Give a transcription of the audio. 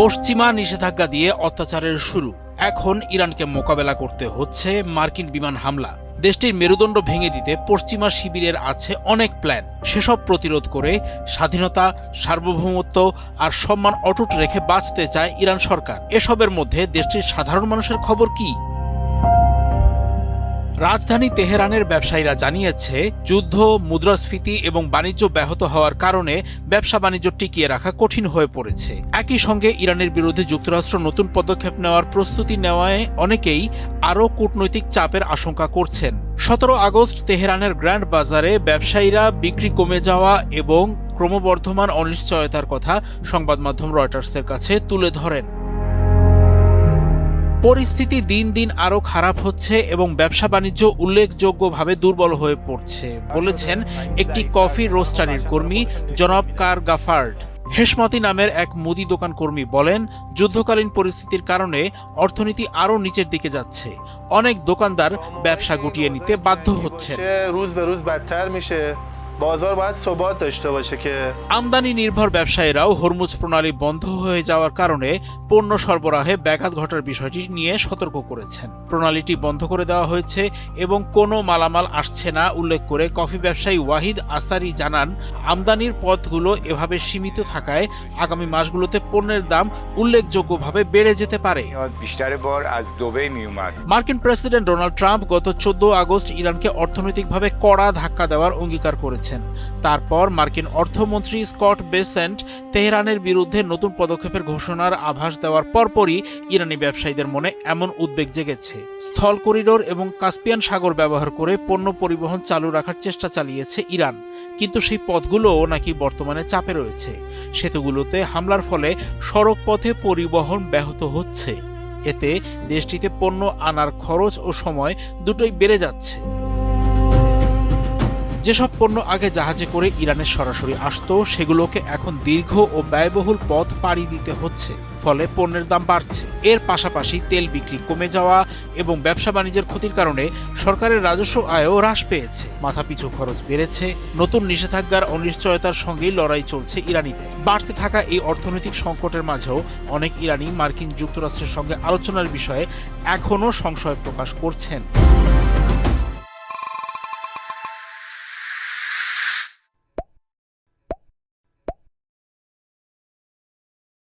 পশ্চিমা নিষেধাজ্ঞা দিয়ে অত্যাচারের শুরু। এখন ইরানকে মোকাবেলা করতে হচ্ছে মার্কিন বিমান হামলা। দেশটির মেরুদণ্ড ভেঙে দিতে পশ্চিমা শিবিরের আছে অনেক প্ল্যান। সেসব প্রতিরোধ করে স্বাধীনতা, সার্বভৌমত্ব আর সম্মান অটুট রেখে বাঁচতে চায় ইরান সরকার। এসবের মধ্যে দেশটির সাধারণ মানুষের খবর কি? রাজধানী তেহরানের ব্যবসায়ীরা জানিয়েছে, যুদ্ধ, মুদ্রাস্ফীতি এবং বাণিজ্য ব্যাহত হওয়ার কারণে ব্যবসা বাণিজ্য টিকিয়ে রাখা কঠিন হয়ে পড়েছে। একই সঙ্গে ইরানের বিরুদ্ধে যুক্তরাষ্ট্র নতুন পদক্ষেপ নেওয়ার প্রস্তুতি নেওয়ায় অনেকেই আরও কূটনৈতিক চাপের আশঙ্কা করছেন। 17 আগস্ট তেহরানের গ্র্যান্ড বাজারে ব্যবসায়ীরা বিক্রি কমে যাওয়া এবং ক্রমবর্ধমান অনিশ্চয়তার কথা সংবাদ মাধ্যম রয়টার্সের কাছে তুলে ধরেন। পরিস্থিতি দিন দিন আরও খারাপ হচ্ছে এবং ব্যবসা বাণিজ্য উল্লেখযোগ্যভাবে দুর্বল হয়ে পড়ছে, বলেছেন একটি কফি রোস্টারির কর্মী জনাব কার গাফার্ড। হেশমাতি নামের এক মুদি দোকান কর্মী বলেন, যুদ্ধকালীন পরিস্থিতির কারণে অর্থনীতি আরও নিচের দিকে যাচ্ছে। অনেক দোকানদার ব্যবসা গুটিয়ে নিতে বাধ্য হচ্ছেন। আমদানি নির্ভর ব্যবসায়ীরাও হরমুজ প্রণালী বন্ধ হয়ে যাওয়ার কারণে পণ্য সরবরাহে ব্যাঘাত ঘটার বিষয়টি নিয়ে সতর্ক করেছেন। প্রণালীটি বন্ধ করে দেওয়া হয়েছে এবং কোনো মালামাল আসছে না উল্লেখ করে কফি ব্যবসায়ী ওয়াহিদ আসারি জানান, আমদানির পথগুলো এভাবে সীমিত থাকায় আগামী মাসগুলোতে পণ্যের দাম উল্লেখযোগ্যভাবে বেড়ে যেতে পারে। মার্কিন প্রেসিডেন্ট ডোনাল্ড ট্রাম্প গত 14 আগস্ট ইরানকে অর্থনৈতিকভাবে কড়া ধাক্কা দেওয়ার অঙ্গীকার করেছেন। তারপর মার্কিন অর্থমন্ত্রী স্কট বেসেন্ট তেহরানের বিরুদ্ধে নতুন পদক্ষেপের ঘোষণার আভাস দেওয়ার পরপরই ইরানি ব্যবসায়ীদের মনে এমন উদ্বেগ জেগেছে। স্থল করিডোর এবং কাস্পিয়ান সাগর ব্যবহার করে পণ্য পরিবহন চালু রাখার চেষ্টা চালিয়েছে ইরান, কিন্তু সেই পথগুলোও নাকি বর্তমানে চাপে রয়েছে। সেতুগুলোতে হামলার ফলে সড়ক পথে পরিবহন ব্যাহত হচ্ছে। এতে দেশটিতে পণ্য আনার খরচ ও সময় দুটোই বেড়ে যাচ্ছে। যেসব পণ্য আগে জাহাজে করে ইরানে সরাসরি আসতো, সেগুলোকে এখন দীর্ঘ ও ব্যয়বহুল পথ পাড়ি দিতে হচ্ছে। ফলে পণ্যের দাম বাড়ছে। এর পাশাপাশি তেল বিক্রি কমে যাওয়া এবং ব্যবসা বাণিজ্যের ক্ষতির কারণে সরকারের রাজস্ব আয়ও হ্রাস পেয়েছে। মাথাপিছু খরচ বেড়েছে। নতুন নিষেধাজ্ঞার অনিশ্চয়তার সঙ্গেই লড়াই চলছে ইরানিদের। বাড়তে থাকা এই অর্থনৈতিক সংকটের মাঝেও অনেক ইরানি মার্কিন যুক্তরাষ্ট্রের সঙ্গে আলোচনার বিষয়ে এখনও সংশয় প্রকাশ করছেন।